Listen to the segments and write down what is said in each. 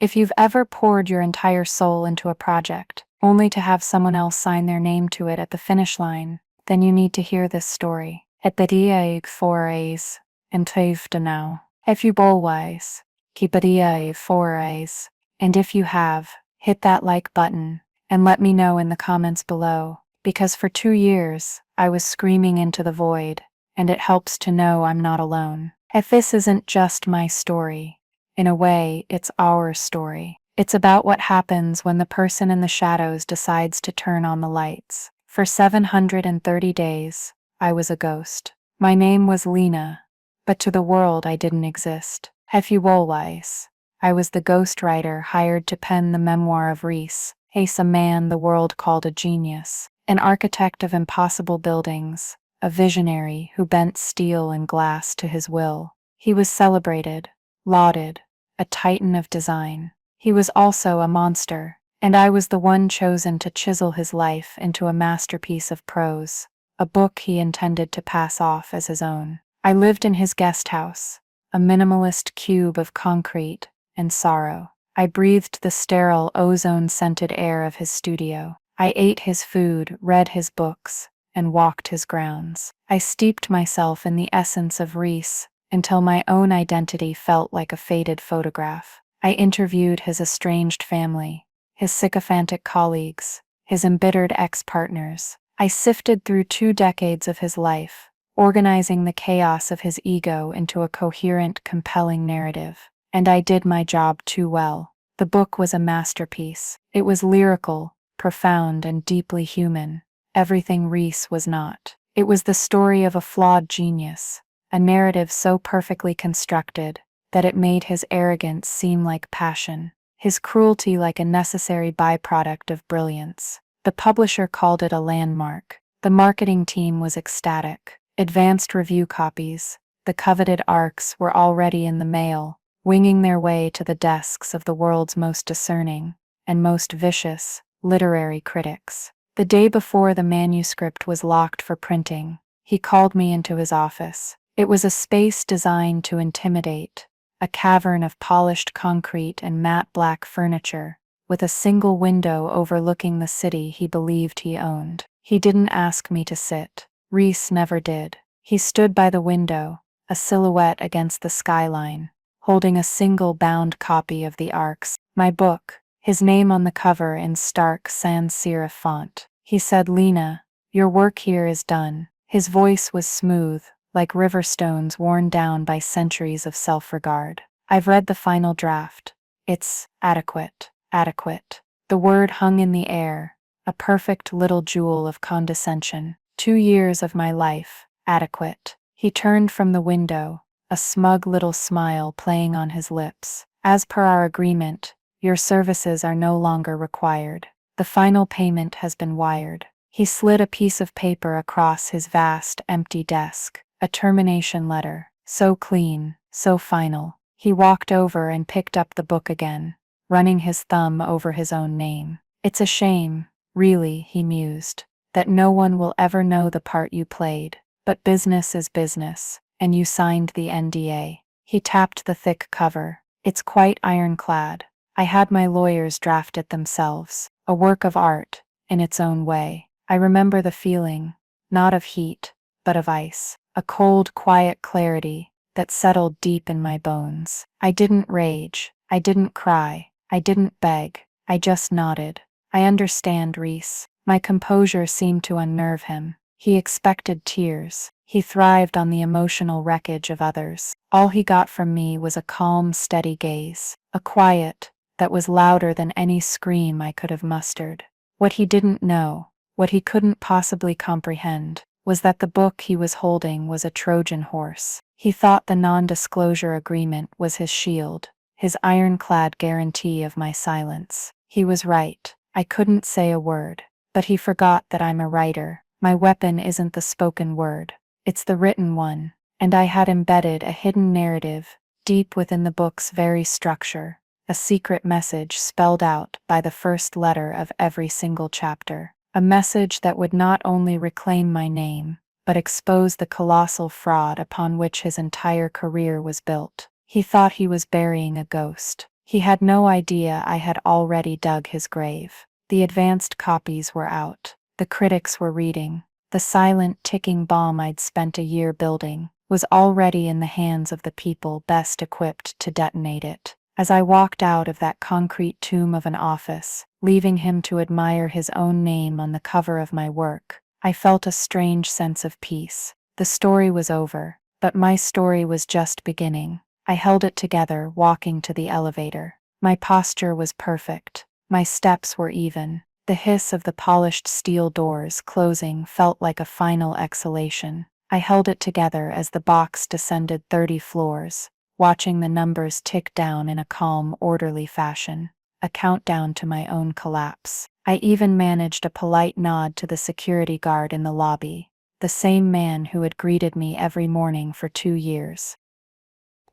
If you've ever poured your entire soul into a project, only to have someone else sign their name to it at the finish line, then you need to hear this story. Het bedrijf voor is, en heeft now. If you always, keep it for is. And if you have, hit that like button, and let me know in the comments below, because for 2 years, I was screaming into the void, and it helps to know I'm not alone. If this isn't just my story, in a way, it's our story. It's about what happens when the person in the shadows decides to turn on the lights. For 730 days, I was a ghost. My name was Lena, but to the world I didn't exist. If you always, I was the ghostwriter hired to pen the memoir of Reese, a man the world called a genius, an architect of impossible buildings, a visionary who bent steel and glass to his will. He was celebrated, lauded, a titan of design. He was also a monster, and I was the one chosen to chisel his life into a masterpiece of prose, a book he intended to pass off as his own. I lived in his guest house, a minimalist cube of concrete and sorrow. I breathed the sterile, ozone-scented air of his studio. I ate his food, read his books, and walked his grounds. I steeped myself in the essence of Reese until my own identity felt like a faded photograph. I interviewed his estranged family, his sycophantic colleagues, his embittered ex-partners. I sifted through 2 decades of his life, organizing the chaos of his ego into a coherent, compelling narrative. And I did my job too well. The book was a masterpiece. It was lyrical, profound, and deeply human. Everything Reese was not. It was the story of a flawed genius, a narrative so perfectly constructed that it made his arrogance seem like passion, his cruelty like a necessary byproduct of brilliance. The publisher called it a landmark. The marketing team was ecstatic. Advanced review copies, the coveted arcs, were already in the mail, winging their way to the desks of the world's most discerning and most vicious literary critics. The day before the manuscript was locked for printing, he called me into his office. It was a space designed to intimidate, a cavern of polished concrete and matte black furniture, with a single window overlooking the city he believed he owned. He didn't ask me to sit. Reese never did. He stood by the window, a silhouette against the skyline, holding a single bound copy of the Arcs, my book, his name on the cover in stark sans serif font. He said, "Lena, your work here is done." His voice was smooth, like river stones worn down by centuries of self-regard. "I've read the final draft. It's adequate, adequate." The word hung in the air, a perfect little jewel of condescension. 2 years of my life, adequate. He turned from the window, a smug little smile playing on his lips. "As per our agreement, your services are no longer required. The final payment has been wired." He slid a piece of paper across his vast, empty desk, a termination letter, so clean, so final. He walked over and picked up the book again, running his thumb over his own name. "It's a shame, really," he mused, "that no one will ever know the part you played. But business is business, and you signed the NDA." He tapped the thick cover. "It's quite ironclad. I had my lawyers draft it themselves. A work of art, in its own way." I remember the feeling, not of heat, but of ice, a cold, quiet clarity that settled deep in my bones. I didn't rage, I didn't cry, I didn't beg, I just nodded. "I understand, Reese." My composure seemed to unnerve him. He expected tears. He thrived on the emotional wreckage of others. All he got from me was a calm, steady gaze, a quiet that was louder than any scream I could have mustered. What he didn't know, what he couldn't possibly comprehend, was that the book he was holding was a Trojan horse. He thought the non-disclosure agreement was his shield, his ironclad guarantee of my silence. He was right. I couldn't say a word. But he forgot that I'm a writer. My weapon isn't the spoken word. It's the written one. And I had embedded a hidden narrative, deep within the book's very structure, a secret message spelled out by the first letter of every single chapter. A message that would not only reclaim my name, but expose the colossal fraud upon which his entire career was built. He thought he was burying a ghost, He had no idea I had already dug his grave. The advanced copies were out. The critics were reading. The silent ticking bomb I'd spent a year building was already in the hands of the people best equipped to detonate it. As I walked out of that concrete tomb of an office, leaving him to admire his own name on the cover of my work, I felt a strange sense of peace. The story was over, but my story was just beginning. I held it together, walking to the elevator. My posture was perfect. My steps were even. The hiss of the polished steel doors closing felt like a final exhalation. I held it together as the box descended 30 floors, watching the numbers tick down in a calm, orderly fashion, a countdown to my own collapse. I even managed a polite nod to the security guard in the lobby, the same man who had greeted me every morning for 2 years.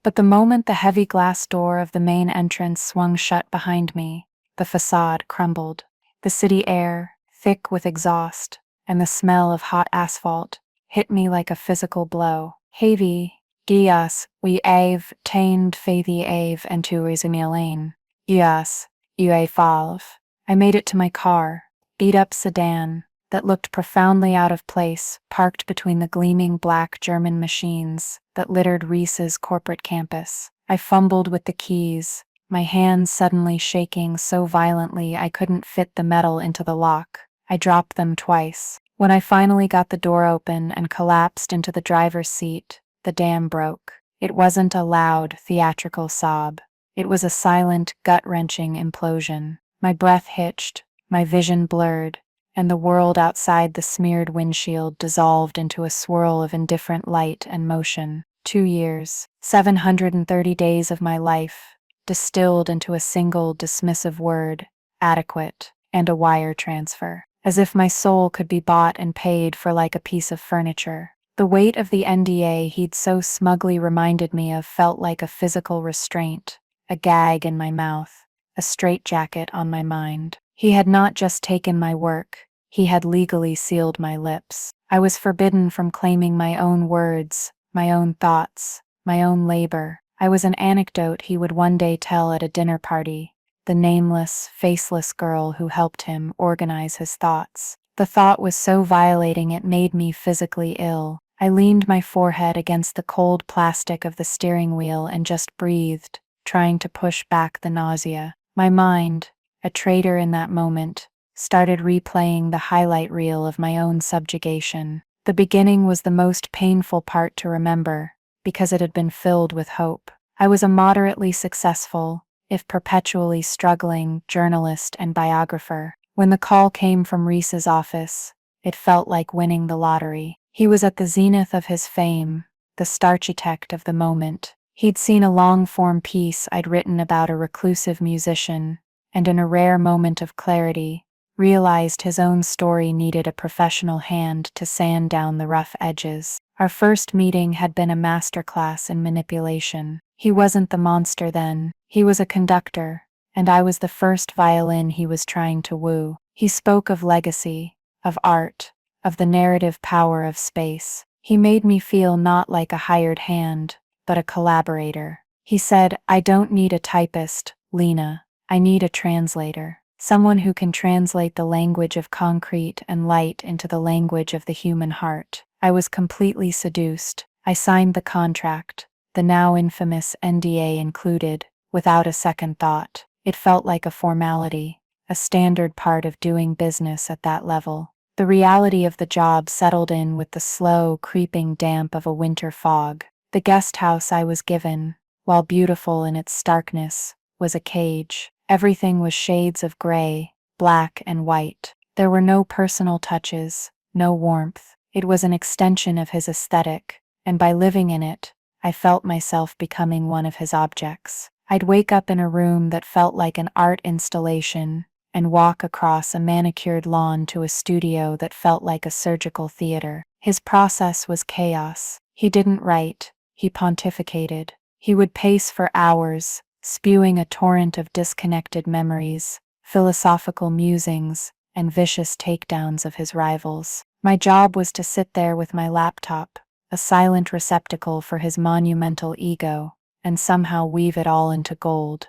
But the moment the heavy glass door of the main entrance swung shut behind me, the facade crumbled. The city air, thick with exhaust, and the smell of hot asphalt, hit me like a physical blow. Heavy, gias, we ave, tained faithy ave and tu isimilain. Gias, ue falv. I made it to my car, beat-up sedan, that looked profoundly out of place, parked between the gleaming black German machines that littered Reese's corporate campus. I fumbled with the keys, my hands suddenly shaking so violently I couldn't fit the metal into the lock. I dropped them twice. When I finally got the door open and collapsed into the driver's seat, the dam broke. It wasn't a loud, theatrical sob. It was a silent, gut-wrenching implosion. My breath hitched, my vision blurred, and the world outside the smeared windshield dissolved into a swirl of indifferent light and motion. 2 years, 730 days of my life, distilled into a single dismissive word, adequate, and a wire transfer. As if my soul could be bought and paid for like a piece of furniture. The weight of the NDA he'd so smugly reminded me of felt like a physical restraint, a gag in my mouth, a straitjacket on my mind. He had not just taken my work, he had legally sealed my lips. I was forbidden from claiming my own words, my own thoughts, my own labor. I was an anecdote he would one day tell at a dinner party, the nameless, faceless girl who helped him organize his thoughts. The thought was so violating it made me physically ill. I leaned my forehead against the cold plastic of the steering wheel and just breathed, trying to push back the nausea. My mind, a traitor in that moment, started replaying the highlight reel of my own subjugation. The beginning was the most painful part to remember, because it had been filled with hope. I was a moderately successful, if perpetually struggling, journalist and biographer. When the call came from Reese's office, it felt like winning the lottery. He was at the zenith of his fame, the starchitect of the moment. He'd seen a long-form piece I'd written about a reclusive musician, and in a rare moment of clarity, realized his own story needed a professional hand to sand down the rough edges. Our first meeting had been a masterclass in manipulation. He wasn't the monster then, he was a conductor, and I was the first violin he was trying to woo. He spoke of legacy, of art, of the narrative power of space. He made me feel not like a hired hand, but a collaborator. He said, "I don't need a typist, Lena. I need a translator. Someone who can translate the language of concrete and light into the language of the human heart." I was completely seduced. I signed the contract, the now infamous NDA included, without a second thought. It felt like a formality, a standard part of doing business at that level. The reality of the job settled in with the slow, creeping damp of a winter fog. The guest house I was given, while beautiful in its starkness, was a cage. Everything was shades of gray, black and white. There were no personal touches, no warmth. It was an extension of his aesthetic, and by living in it, I felt myself becoming one of his objects. I'd wake up in a room that felt like an art installation, and walk across a manicured lawn to a studio that felt like a surgical theater. His process was chaos. He didn't write, he pontificated. He would pace for hours, spewing a torrent of disconnected memories, philosophical musings, and vicious takedowns of his rivals. My job was to sit there with my laptop, a silent receptacle for his monumental ego, and somehow weave it all into gold.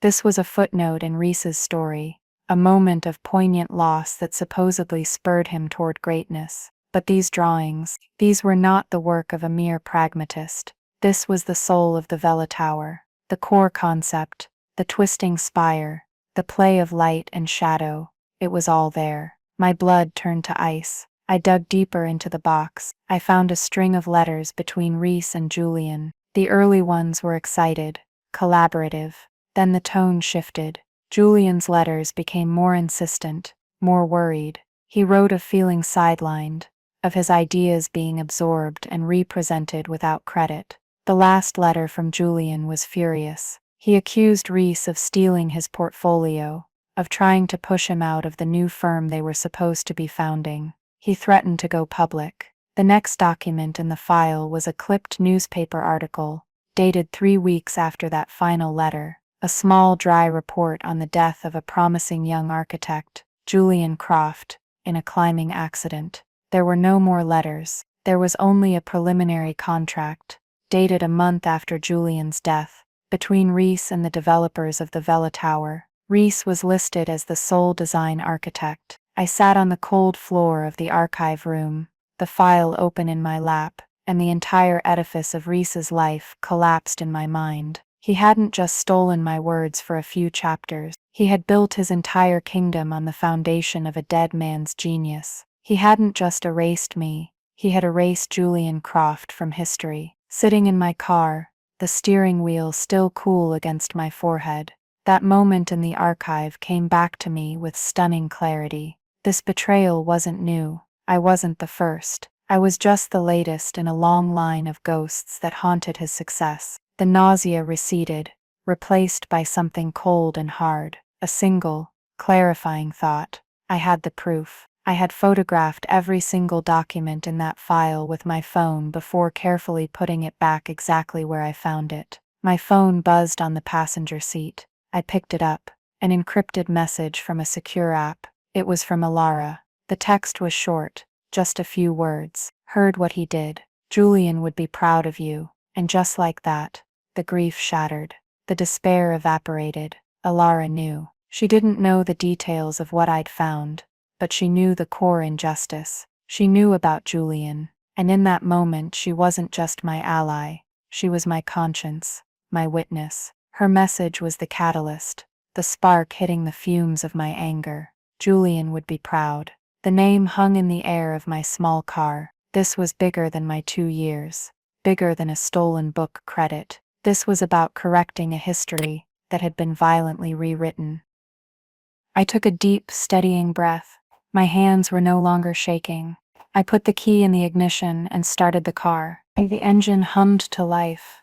This was a footnote in Reese's story, a moment of poignant loss that supposedly spurred him toward greatness. But these drawings, these were not the work of a mere pragmatist. This was the soul of the Vela Tower, the core concept, the twisting spire, the play of light and shadow. It was all there. My blood turned to ice. I dug deeper into the box. I found a string of letters between Reese and Julian. The early ones were excited, collaborative. Then the tone shifted. Julian's letters became more insistent, more worried. He wrote of feeling sidelined, of his ideas being absorbed and represented without credit. The last letter from Julian was furious. He accused Reese of stealing his portfolio, of trying to push him out of the new firm they were supposed to be founding. He threatened to go public. The next document in the file was a clipped newspaper article, dated 3 weeks after that final letter, a small dry report on the death of a promising young architect, Julian Croft, in a climbing accident. There were no more letters. There was only a preliminary contract, dated a month after Julian's death, between Reese and the developers of the Vela Tower. Reese was listed as the sole design architect. I sat on the cold floor of the archive room, the file open in my lap, and the entire edifice of Reese's life collapsed in my mind. He hadn't just stolen my words for a few chapters. He had built his entire kingdom on the foundation of a dead man's genius. He hadn't just erased me, he had erased Julian Croft from history. Sitting in my car, the steering wheel still cool against my forehead, that moment in the archive came back to me with stunning clarity. This betrayal wasn't new. I wasn't the first. I was just the latest in a long line of ghosts that haunted his success. The nausea receded, replaced by something cold and hard, a single, clarifying thought. I had the proof. I had photographed every single document in that file with my phone before carefully putting it back exactly where I found it. My phone buzzed on the passenger seat. I picked it up, an encrypted message from a secure app. It was from Alara. The text was short, just a few words. Heard what he did. Julian would be proud of you. And just like that, the grief shattered. The despair evaporated. Alara knew. She didn't know the details of what I'd found, but she knew the core injustice. She knew about Julian, and in that moment she wasn't just my ally, she was my conscience, my witness. Her message was the catalyst, the spark hitting the fumes of my anger. Julian would be proud. The name hung in the air of my small car. This was bigger than my 2 years, bigger than a stolen book credit. This was about correcting a history that had been violently rewritten. I took a deep, steadying breath. My hands were no longer shaking. I put the key in the ignition and started the car. The engine hummed to life.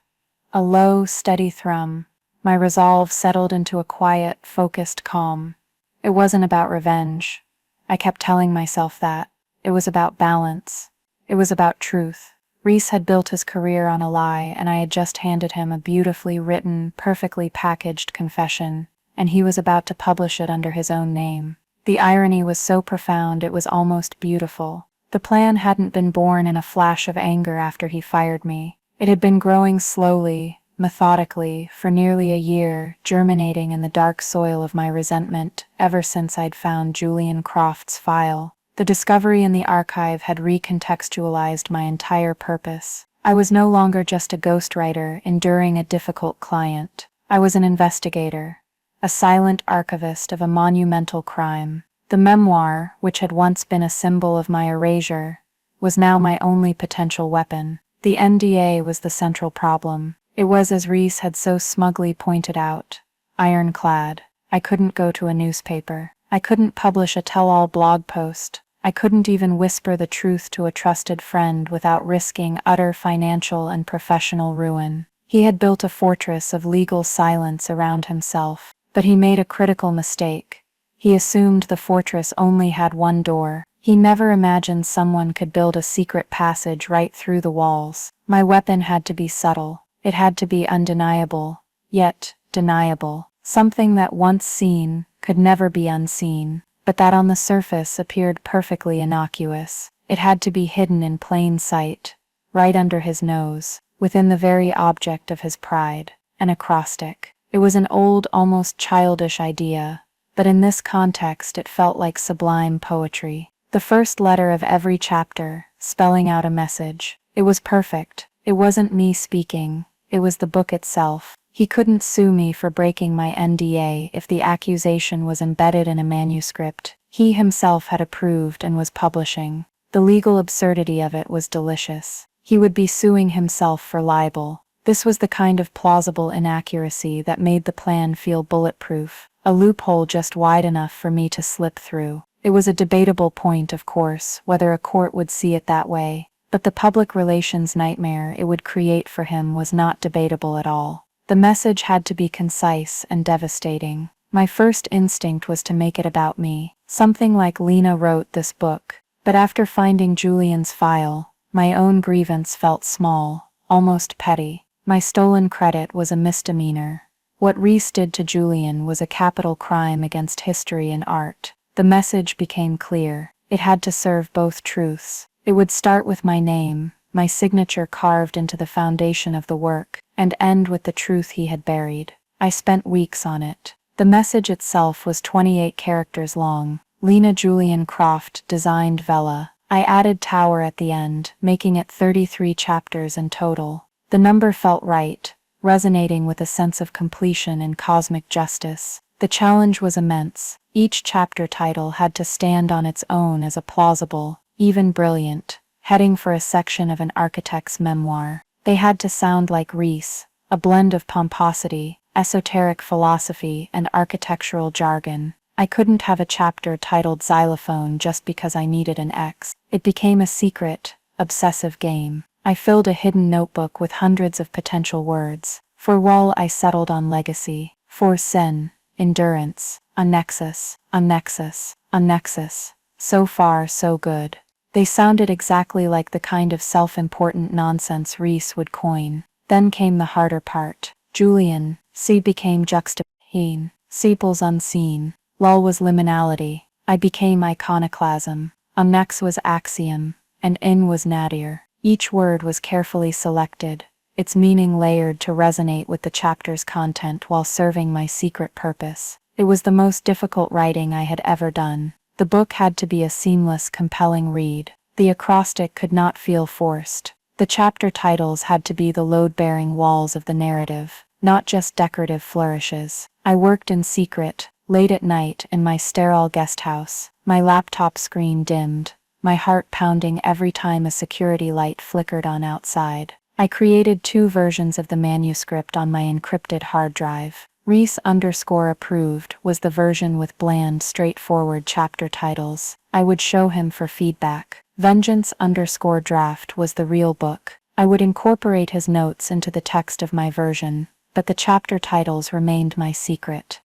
A low, steady thrum. My resolve settled into a quiet, focused calm. It wasn't about revenge. I kept telling myself that. It was about balance. It was about truth. Reese had built his career on a lie, and I had just handed him a beautifully written, perfectly packaged confession, and he was about to publish it under his own name. The irony was so profound it was almost beautiful. The plan hadn't been born in a flash of anger after he fired me. It had been growing slowly, methodically, for nearly a year, germinating in the dark soil of my resentment ever since I'd found Julian Croft's file. The discovery in the archive had recontextualized my entire purpose. I was no longer just a ghostwriter enduring a difficult client. I was an investigator, a silent archivist of a monumental crime. The memoir, which had once been a symbol of my erasure, was now my only potential weapon. The NDA was the central problem. It was, as Reese had so smugly pointed out, ironclad. I couldn't go to a newspaper. I couldn't publish a tell-all blog post. I couldn't even whisper the truth to a trusted friend without risking utter financial and professional ruin. He had built a fortress of legal silence around himself, but he made a critical mistake. He assumed the fortress only had one door. He never imagined someone could build a secret passage right through the walls. My weapon had to be subtle. It had to be undeniable, yet deniable. Something that once seen could never be unseen, but that on the surface appeared perfectly innocuous. It had to be hidden in plain sight, right under his nose, within the very object of his pride, an acrostic. It was an old, almost childish idea, but in this context it felt like sublime poetry. The first letter of every chapter, spelling out a message. It was perfect. It wasn't me speaking, it was the book itself. He couldn't sue me for breaking my NDA if the accusation was embedded in a manuscript he himself had approved and was publishing. The legal absurdity of it was delicious. He would be suing himself for libel. This was the kind of plausible inaccuracy that made the plan feel bulletproof, a loophole just wide enough for me to slip through. It was a debatable point, of course, whether a court would see it that way, but the public relations nightmare it would create for him was not debatable at all. The message had to be concise and devastating. My first instinct was to make it about me, something like Lena wrote this book. But after finding Julian's file, my own grievance felt small, almost petty. My stolen credit was a misdemeanor. What Reese did to Julian was a capital crime against history and art. The message became clear. It had to serve both truths. It would start with my name, my signature carved into the foundation of the work, and end with the truth he had buried. I spent weeks on it. The message itself was 28 characters long. Lena Julian Croft designed Vela. I added Tower at the end, making it 33 chapters in total. The number felt right, resonating with a sense of completion and cosmic justice. The challenge was immense. Each chapter title had to stand on its own as a plausible, even brilliant, heading for a section of an architect's memoir. They had to sound like Reese, a blend of pomposity, esoteric philosophy, and architectural jargon. I couldn't have a chapter titled Xylophone just because I needed an X. It became a secret, obsessive game. I filled a hidden notebook with hundreds of potential words. For Wall I settled on legacy. For Sin, endurance. A nexus, a nexus, a nexus. So far, so good. They sounded exactly like the kind of self-important nonsense Reese would coin. Then came the harder part. Julian, C became juxtaposition. Sepals unseen. Lull was liminality. I became iconoclasm. Nex was axiom, and in was nadir. Each word was carefully selected, its meaning layered to resonate with the chapter's content while serving my secret purpose. It was the most difficult writing I had ever done. The book had to be a seamless, compelling read. The acrostic could not feel forced. The chapter titles had to be the load-bearing walls of the narrative, not just decorative flourishes. I worked in secret, late at night in my sterile guest house, my laptop screen dimmed, my heart pounding every time a security light flickered on outside. I created 2 versions of the manuscript on my encrypted hard drive. Reese_approved was the version with bland, straightforward chapter titles. I would show him for feedback. Vengeance_draft was the real book. I would incorporate his notes into the text of my version, but the chapter titles remained my secret.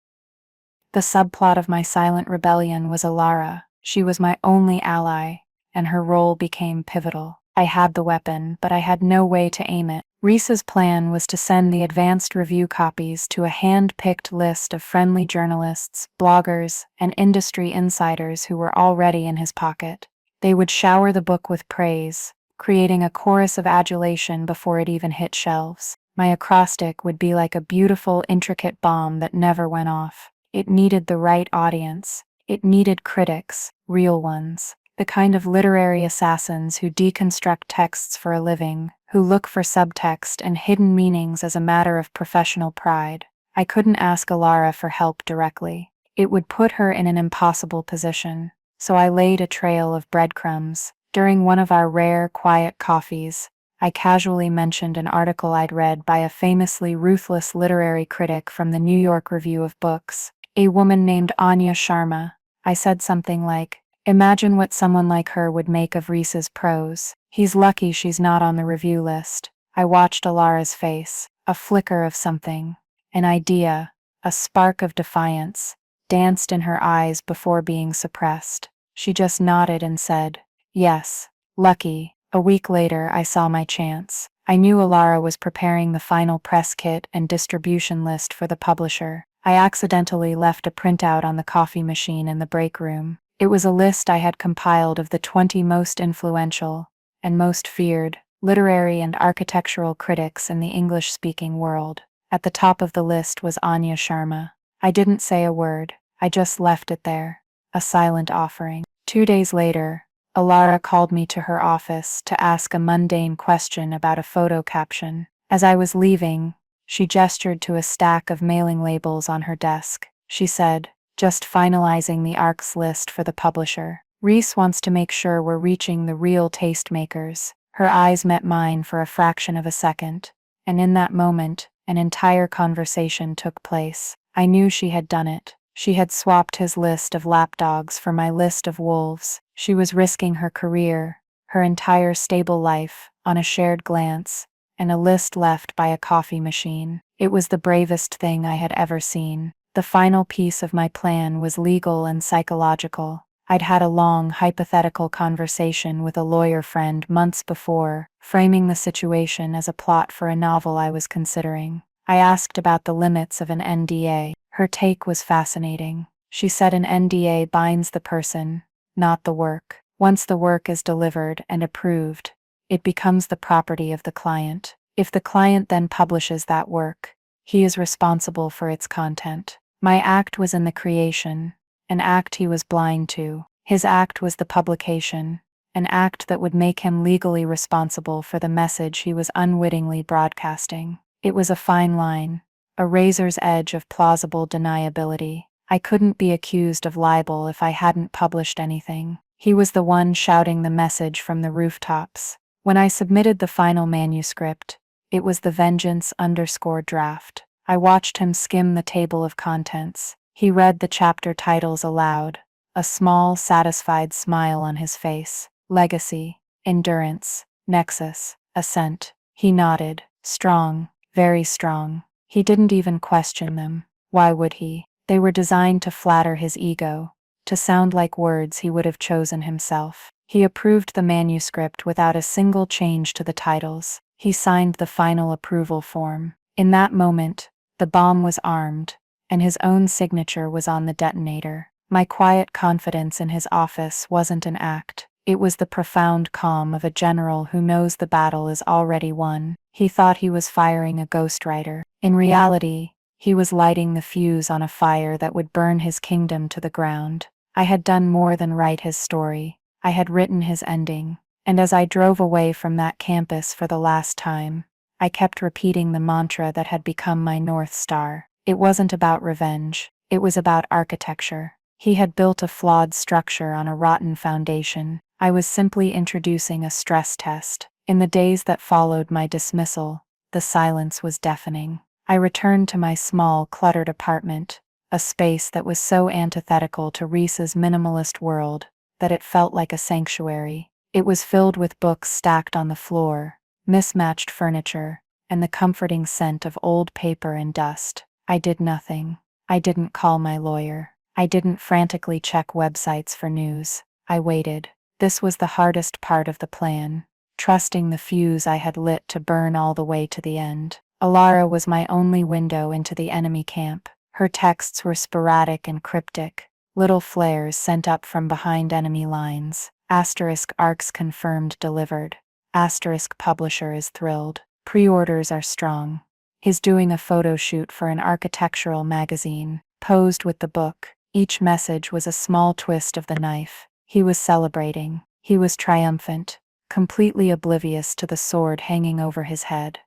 The subplot of my silent rebellion was Alara. She was my only ally, and her role became pivotal. I had the weapon, but I had no way to aim it. Reese's plan was to send the advanced review copies to a hand-picked list of friendly journalists, bloggers, and industry insiders who were already in his pocket. They would shower the book with praise, creating a chorus of adulation before it even hit shelves. My acrostic would be like a beautiful, intricate bomb that never went off. It needed the right audience. It needed critics, real ones, the kind of literary assassins who deconstruct texts for a living, who look for subtext and hidden meanings as a matter of professional pride. I couldn't ask Alara for help directly. It would put her in an impossible position, so I laid a trail of breadcrumbs. During one of our rare, quiet coffees, I casually mentioned an article I'd read by a famously ruthless literary critic from the New York Review of Books, a woman named Anya Sharma. I said something like, "Imagine what someone like her would make of Reese's prose. He's lucky she's not on the review list." I watched Alara's face, a flicker of something, an idea, a spark of defiance, danced in her eyes before being suppressed. She just nodded and said, "Yes, lucky." A week later, I saw my chance. I knew Alara was preparing the final press kit and distribution list for the publisher. I accidentally left a printout on the coffee machine in the break room. It was a list I had compiled of the 20 most influential and most feared literary and architectural critics in the English-speaking world. At the top of the list was Anya Sharma. I didn't say a word, I just left it there, a silent offering. 2 days later, Alara called me to her office to ask a mundane question about a photo caption. As I was leaving, she gestured to a stack of mailing labels on her desk. She said, "Just finalizing the ARC's list for the publisher. Reese wants to make sure we're reaching the real tastemakers." Her eyes met mine for a fraction of a second, and in that moment, an entire conversation took place. I knew she had done it. She had swapped his list of lapdogs for my list of wolves. She was risking her career, her entire stable life, on a shared glance, and a list left by a coffee machine. It was the bravest thing I had ever seen. The final piece of my plan was legal and psychological. I'd had a long, hypothetical conversation with a lawyer friend months before, framing the situation as a plot for a novel I was considering. I asked about the limits of an NDA. Her take was fascinating. She said an NDA binds the person, not the work. Once the work is delivered and approved, it becomes the property of the client. If the client then publishes that work, he is responsible for its content. My act was in the creation, an act he was blind to. His act was the publication, an act that would make him legally responsible for the message he was unwittingly broadcasting. It was a fine line, a razor's edge of plausible deniability. I couldn't be accused of libel if I hadn't published anything. He was the one shouting the message from the rooftops. When I submitted the final manuscript, it was the vengeance_draft. I watched him skim the table of contents. He read the chapter titles aloud, a small, satisfied smile on his face. Legacy, endurance, nexus, ascent. He nodded. Strong, very strong. He didn't even question them. Why would he? They were designed to flatter his ego, to sound like words he would have chosen himself. He approved the manuscript without a single change to the titles. He signed the final approval form. In that moment, the bomb was armed, and his own signature was on the detonator. My quiet confidence in his office wasn't an act. It was the profound calm of a general who knows the battle is already won. He thought he was firing a ghostwriter. In reality, he was lighting the fuse on a fire that would burn his kingdom to the ground. I had done more than write his story. I had written his ending. And as I drove away from that campus for the last time, I kept repeating the mantra that had become my North Star. It wasn't about revenge. It was about architecture. He had built a flawed structure on a rotten foundation. I was simply introducing a stress test. In the days that followed my dismissal, the silence was deafening. I returned to my small, cluttered apartment, a space that was so antithetical to Reese's minimalist world that it felt like a sanctuary. It was filled with books stacked on the floor, mismatched furniture, and the comforting scent of old paper and dust. I did nothing. I didn't call my lawyer. I didn't frantically check websites for news. I waited. This was the hardest part of the plan, trusting the fuse I had lit to burn all the way to the end. Alara was my only window into the enemy camp. Her texts were sporadic and cryptic, little flares sent up from behind enemy lines. *ARCs confirmed delivered. *publisher is thrilled. Pre-orders are strong. He's doing a photo shoot for an architectural magazine, posed with the book. Each message was a small twist of the knife. He was celebrating. He was triumphant, completely oblivious to the sword hanging over his head.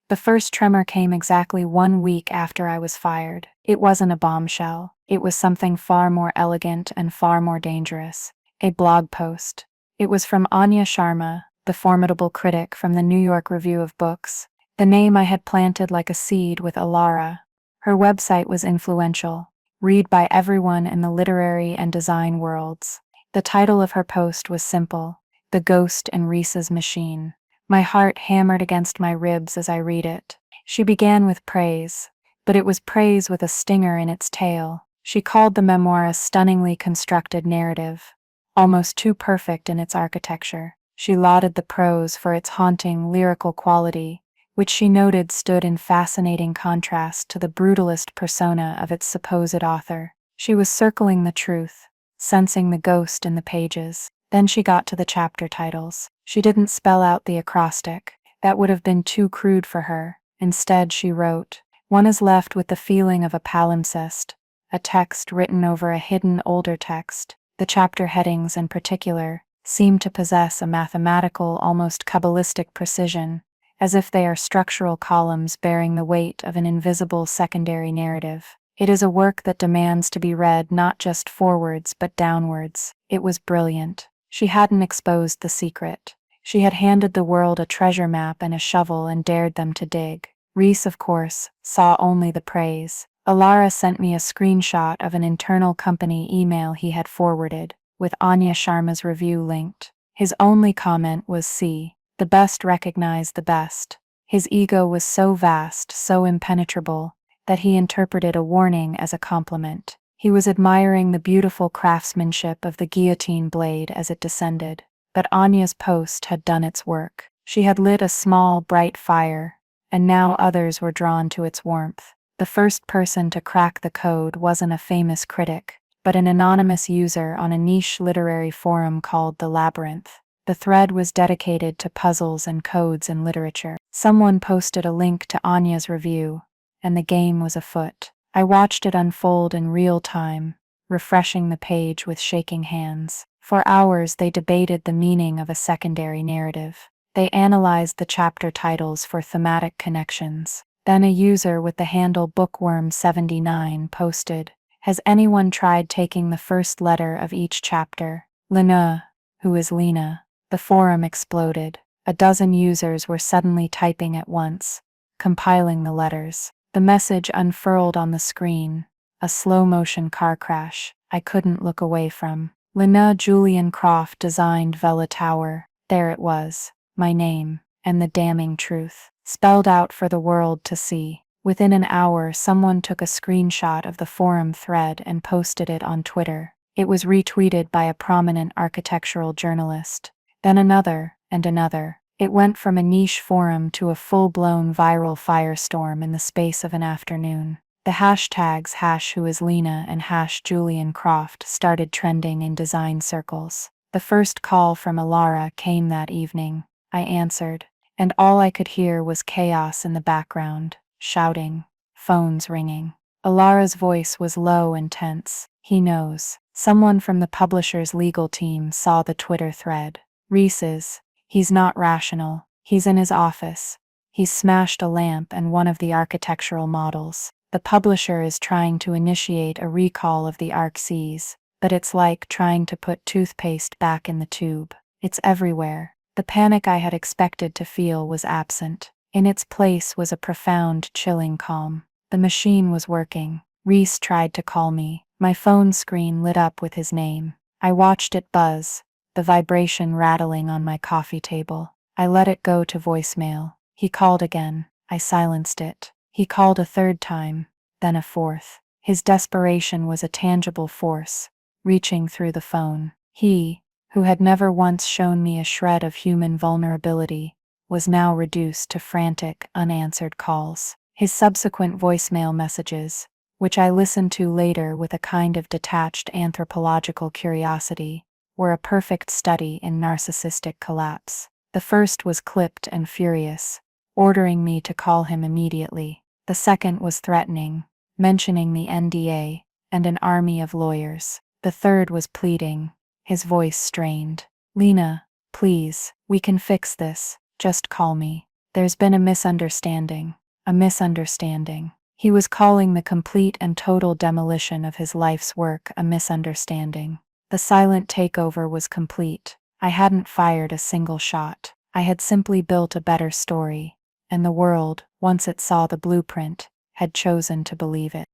The first tremor came exactly 1 week after I was fired. It wasn't a bombshell. It was something far more elegant and far more dangerous. A blog post. It was from Anya Sharma, the formidable critic from the New York Review of Books, the name I had planted like a seed with Alara. Her website was influential, read by everyone in the literary and design worlds. The title of her post was simple: The Ghost in Reese's Machine. My heart hammered against my ribs as I read it. She began with praise, but it was praise with a stinger in its tail. She called the memoir a stunningly constructed narrative, almost too perfect in its architecture. She lauded the prose for its haunting, lyrical quality, which she noted stood in fascinating contrast to the brutalist persona of its supposed author. She was circling the truth, sensing the ghost in the pages. Then she got to the chapter titles. She didn't spell out the acrostic. That would have been too crude for her. Instead, she wrote, "One is left with the feeling of a palimpsest, a text written over a hidden older text. The chapter headings, in particular, seem to possess a mathematical, almost Kabbalistic precision, as if they are structural columns bearing the weight of an invisible secondary narrative. It is a work that demands to be read not just forwards but downwards." It was brilliant. She hadn't exposed the secret. She had handed the world a treasure map and a shovel and dared them to dig. Reese, of course, saw only the praise. Alara sent me a screenshot of an internal company email he had forwarded, with Anya Sharma's review linked. His only comment was, "See, the best recognize the best." His ego was so vast, so impenetrable, that he interpreted a warning as a compliment. He was admiring the beautiful craftsmanship of the guillotine blade as it descended. But Anya's post had done its work. She had lit a small, bright fire, and now others were drawn to its warmth. The first person to crack the code wasn't a famous critic, but an anonymous user on a niche literary forum called The Labyrinth. The thread was dedicated to puzzles and codes in literature. Someone posted a link to Anya's review, and the game was afoot. I watched it unfold in real time, refreshing the page with shaking hands. For hours they debated the meaning of a secondary narrative. They analyzed the chapter titles for thematic connections. Then a user with the handle Bookworm79 posted, "Has anyone tried taking the first letter of each chapter? Lena, who is Lena?" The forum exploded. A dozen users were suddenly typing at once, compiling the letters. The message unfurled on the screen, a slow-motion car crash I couldn't look away from. Lena Julian Croft designed Vela Tower. There it was, my name, and the damning truth, spelled out for the world to see. Within an hour, someone took a screenshot of the forum thread and posted it on Twitter. It was retweeted by a prominent architectural journalist. Then another, and another. It went from a niche forum to a full-blown viral firestorm in the space of an afternoon. The hashtags #WhoIsLena and #JulianCroft started trending in design circles. The first call from Alara came that evening. I answered, and all I could hear was chaos in the background, shouting, phones ringing. Alara's voice was low and tense. "He knows." Someone from the publisher's legal team saw the Twitter thread. "Reese's. He's not rational. He's in his office. He's smashed a lamp and one of the architectural models. The publisher is trying to initiate a recall of the ArcSys, but it's like trying to put toothpaste back in the tube. It's everywhere." The panic I had expected to feel was absent. In its place was a profound, chilling calm. The machine was working. Reese tried to call me. My phone screen lit up with his name. I watched it buzz, the vibration rattling on my coffee table. I let it go to voicemail. He called again. I silenced it. He called a third time, then a fourth. His desperation was a tangible force, reaching through the phone. He, who had never once shown me a shred of human vulnerability, was now reduced to frantic, unanswered calls. His subsequent voicemail messages, which I listened to later with a kind of detached anthropological curiosity, were a perfect study in narcissistic collapse. The first was clipped and furious, ordering me to call him immediately. The second was threatening, mentioning the NDA and an army of lawyers. The third was pleading, his voice strained. "Lena, please, we can fix this. Just call me. There's been a misunderstanding." A misunderstanding. He was calling the complete and total demolition of his life's work a misunderstanding. The silent takeover was complete. I hadn't fired a single shot. I had simply built a better story, and the world, once it saw the blueprint, had chosen to believe it.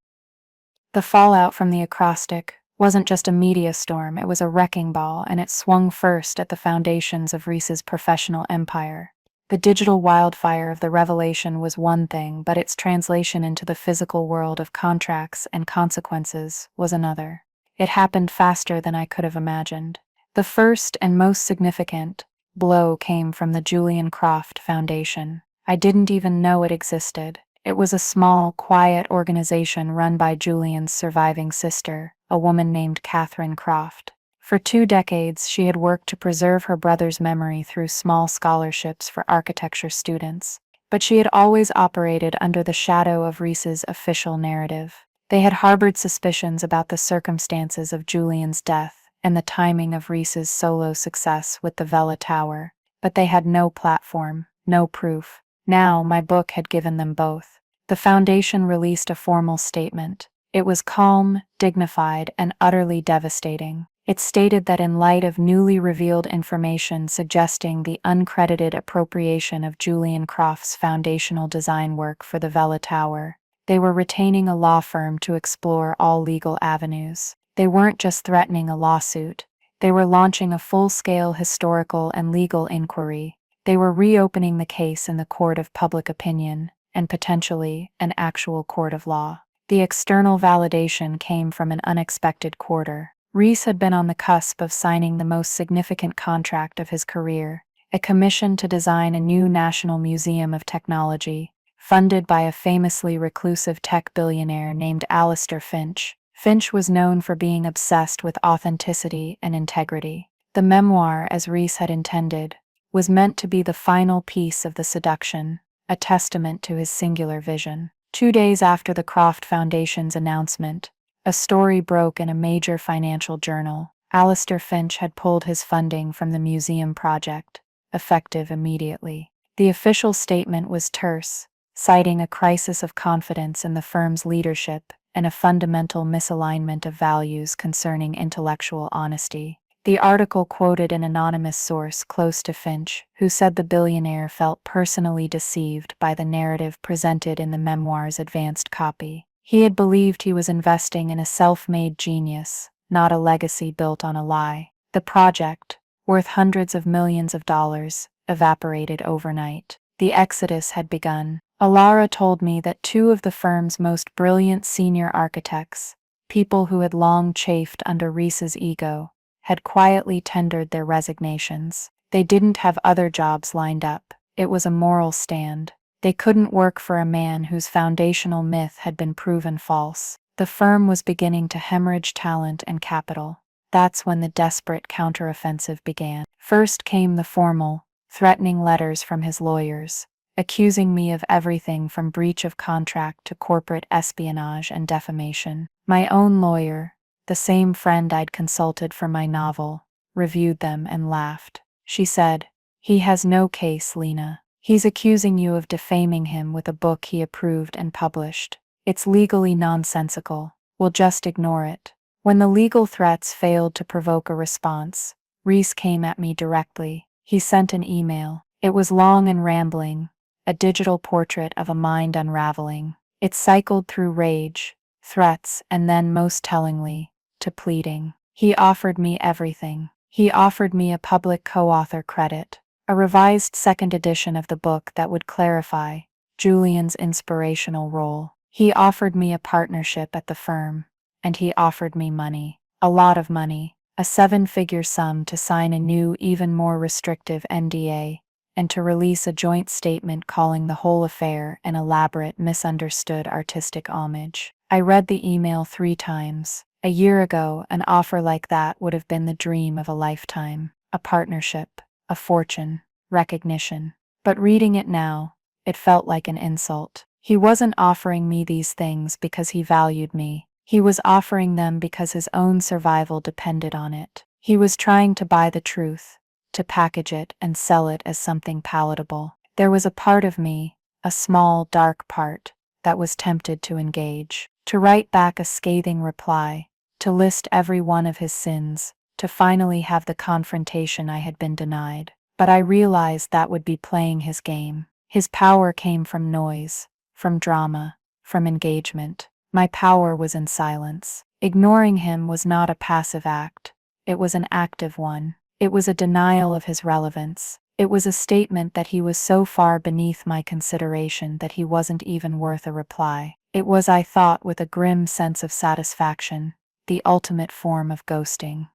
The fallout from the acrostic wasn't just a media storm, it was a wrecking ball, and it swung first at the foundations of Reese's professional empire. The digital wildfire of the revelation was one thing, but its translation into the physical world of contracts and consequences was another. It happened faster than I could have imagined. The first and most significant blow came from the Julian Croft Foundation. I didn't even know it existed. It was a small, quiet organization run by Julian's surviving sister, a woman named Catherine Croft. For 2 decades, she had worked to preserve her brother's memory through small scholarships for architecture students. but she had always operated under the shadow of Reese's official narrative. They had harbored suspicions about the circumstances of Julian's death and the timing of Reese's solo success with the Vela Tower, but they had no platform, no proof. Now, my book had given them both. The Foundation released a formal statement. It was calm, dignified, and utterly devastating. It stated that in light of newly revealed information suggesting the uncredited appropriation of Julian Croft's foundational design work for the Vela Tower, they were retaining a law firm to explore all legal avenues. They weren't just threatening a lawsuit. They were launching a full-scale historical and legal inquiry. They were reopening the case in the court of public opinion, and potentially an actual court of law. The external validation came from an unexpected quarter. Reese had been on the cusp of signing the most significant contract of his career, a commission to design a new National Museum of Technology, funded by a famously reclusive tech billionaire named Alistair Finch. Finch was known for being obsessed with authenticity and integrity. The memoir, as Reese had intended, was meant to be the final piece of the seduction, a testament to his singular vision. 2 days after the Croft Foundation's announcement, a story broke in a major financial journal. Alistair Finch had pulled his funding from the museum project, effective immediately. The official statement was terse, citing a crisis of confidence in the firm's leadership and a fundamental misalignment of values concerning intellectual honesty. The article quoted an anonymous source close to Finch, who said the billionaire felt personally deceived by the narrative presented in the memoir's advanced copy. He had believed he was investing in a self-made genius, not a legacy built on a lie. The project, worth hundreds of millions of dollars, evaporated overnight. The exodus had begun. Alara told me that 2 of the firm's most brilliant senior architects, people who had long chafed under Reese's ego, had quietly tendered their resignations. They didn't have other jobs lined up. It was a moral stand. They couldn't work for a man whose foundational myth had been proven false. The firm was beginning to hemorrhage talent and capital. That's when the desperate counteroffensive began. First came the formal, threatening letters from his lawyers, accusing me of everything from breach of contract to corporate espionage and defamation. My own lawyer, the same friend I'd consulted for my novel, reviewed them and laughed. She said, "He has no case, Lena. He's accusing you of defaming him with a book he approved and published. It's legally nonsensical. We'll just ignore it." When the legal threats failed to provoke a response, Reese came at me directly. He sent an email. It was long and rambling, a digital portrait of a mind unraveling. It cycled through rage, threats, and then, most tellingly, to pleading. He offered me everything. He offered me a public co-author credit, a revised second edition of the book that would clarify Julian's inspirational role. He offered me a partnership at the firm, and he offered me money. A lot of money, a 7-figure sum to sign a new, even more restrictive NDA, and to release a joint statement calling the whole affair an elaborate, misunderstood artistic homage. I read the email 3 times. A year ago, an offer like that would have been the dream of a lifetime. A partnership, a fortune, recognition. But reading it now, it felt like an insult. He wasn't offering me these things because he valued me. He was offering them because his own survival depended on it. He was trying to buy the truth, to package it and sell it as something palatable. There was a part of me, a small, dark part, that was tempted to engage, to write back a scathing reply, to list every one of his sins, to finally have the confrontation I had been denied. But I realized that would be playing his game. His power came from noise, from drama, from engagement. My power was in silence. Ignoring him was not a passive act. It was an active one. It was a denial of his relevance. It was a statement that he was so far beneath my consideration that he wasn't even worth a reply. It was, I thought with a grim sense of satisfaction, the ultimate form of ghosting.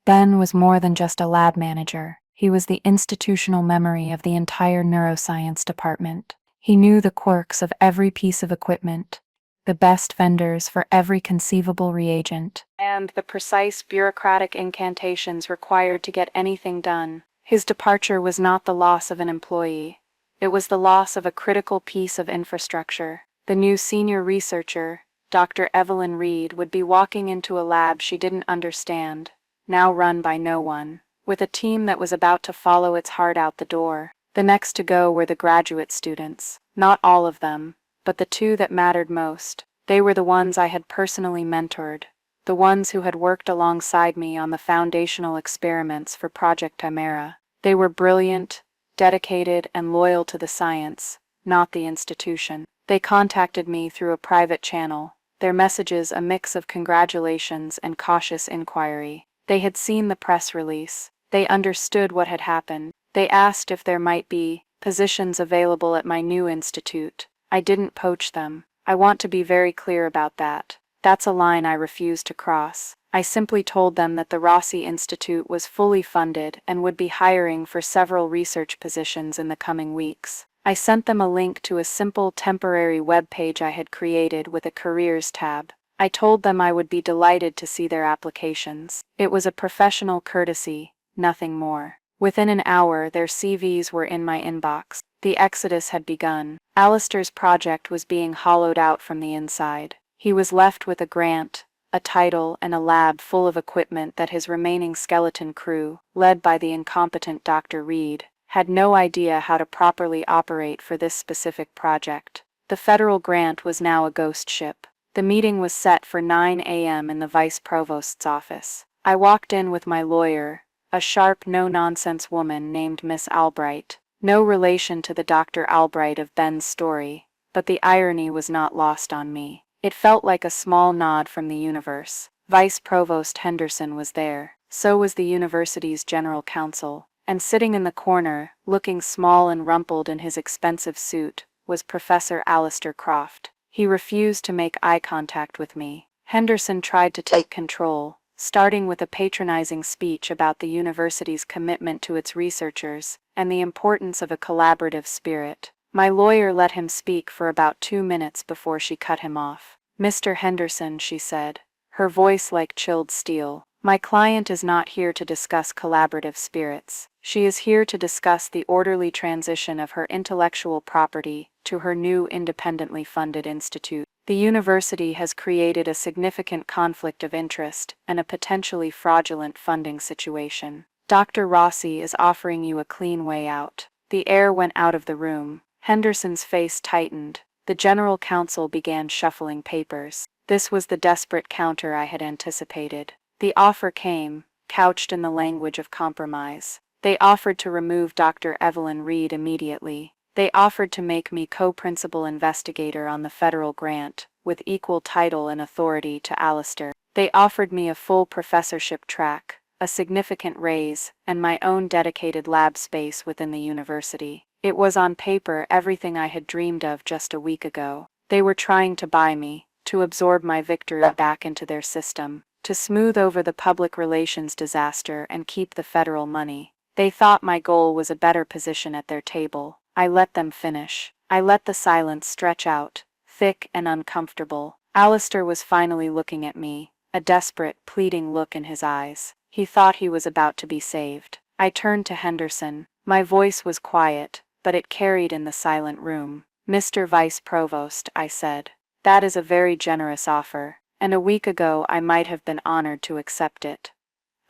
Ben was more than just a lab manager. He was the institutional memory of the entire neuroscience department. He knew the quirks of every piece of equipment, the best vendors for every conceivable reagent, and the precise bureaucratic incantations required to get anything done. His departure was not the loss of an employee. It was the loss of a critical piece of infrastructure. The new senior researcher, Dr. Evelyn Reed, would be walking into a lab she didn't understand, now run by no one, with a team that was about to follow its heart out the door. The next to go were the graduate students. Not all of them, but the two that mattered most. They were the ones I had personally mentored, the ones who had worked alongside me on the foundational experiments for Project Chimera. They were brilliant, dedicated, and loyal to the science, not the institution. They contacted me through a private channel, their messages a mix of congratulations and cautious inquiry. They had seen the press release. They understood what had happened. They asked if there might be positions available at my new institute. I didn't poach them. I want to be very clear about that. That's a line I refuse to cross. I simply told them that the Rossi Institute was fully funded and would be hiring for several research positions in the coming weeks. I sent them a link to a simple temporary web page I had created with a careers tab. I told them I would be delighted to see their applications. It was a professional courtesy, nothing more. Within an hour, their CVs were in my inbox. The exodus had begun. Alistair's project was being hollowed out from the inside. He was left with a grant, a title, and a lab full of equipment that his remaining skeleton crew, led by the incompetent Dr. Reed, had no idea how to properly operate for this specific project. The federal grant was now a ghost ship. The meeting was set for 9 a.m. in the vice provost's office. I walked in with my lawyer, a sharp, no-nonsense woman named Miss Albright. No relation to the Dr. Albright of Ben's story, but the irony was not lost on me. It felt like a small nod from the universe. Vice Provost Henderson was there. So was the university's general counsel. And sitting in the corner, looking small and rumpled in his expensive suit, was Professor Alistair Croft. He refused to make eye contact with me. Henderson tried to take control, starting with a patronizing speech about the university's commitment to its researchers and the importance of a collaborative spirit. My lawyer let him speak for about 2 minutes before she cut him off. "Mr. Henderson," she said, her voice like chilled steel, "my client is not here to discuss collaborative spirits. She is here to discuss the orderly transition of her intellectual property to her new independently funded institute. The university has created a significant conflict of interest and a potentially fraudulent funding situation. Dr. Rossi is offering you a clean way out." The air went out of the room. Henderson's face tightened. The general counsel began shuffling papers. This was the desperate counter I had anticipated. The offer came, couched in the language of compromise. They offered to remove Dr. Evelyn Reed immediately. They offered to make me co-principal investigator on the federal grant, with equal title and authority to Alistair. They offered me a full professorship track, a significant raise, and my own dedicated lab space within the university. It was on paper everything I had dreamed of just a week ago. They were trying to buy me, to absorb my victory back into their system, to smooth over the public relations disaster and keep the federal money. They thought my goal was a better position at their table. I let them finish. I let the silence stretch out, thick and uncomfortable. Alistair was finally looking at me, a desperate, pleading look in his eyes. He thought he was about to be saved. I turned to Henderson. My voice was quiet, but it carried in the silent room. "Mr. Vice Provost," I said, "that is a very generous offer, and a week ago I might have been honored to accept it."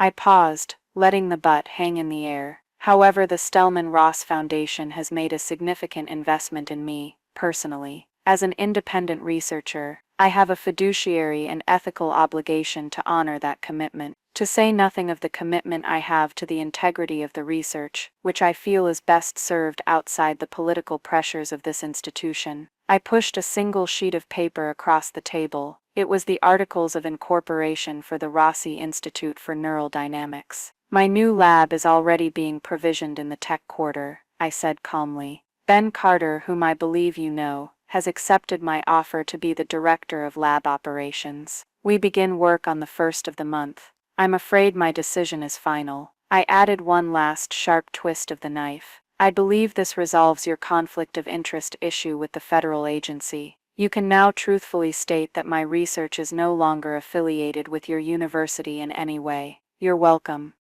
I paused, letting the butt hang in the air. However, the Stellman Ross Foundation has made a significant investment in me, personally. As an independent researcher, I have a fiduciary and ethical obligation to honor that commitment, to say nothing of the commitment I have to the integrity of the research, which I feel is best served outside the political pressures of this institution. I pushed a single sheet of paper across the table. It was the Articles of Incorporation for the Rossi Institute for Neural Dynamics. "My new lab is already being provisioned in the tech quarter," I said calmly. "Ben Carter, whom I believe you know, has accepted my offer to be the director of lab operations. We begin work on the 1st of the month. I'm afraid my decision is final." I added one last sharp twist of the knife. "I believe this resolves your conflict of interest issue with the federal agency. You can now truthfully state that my research is no longer affiliated with your university in any way. You're welcome."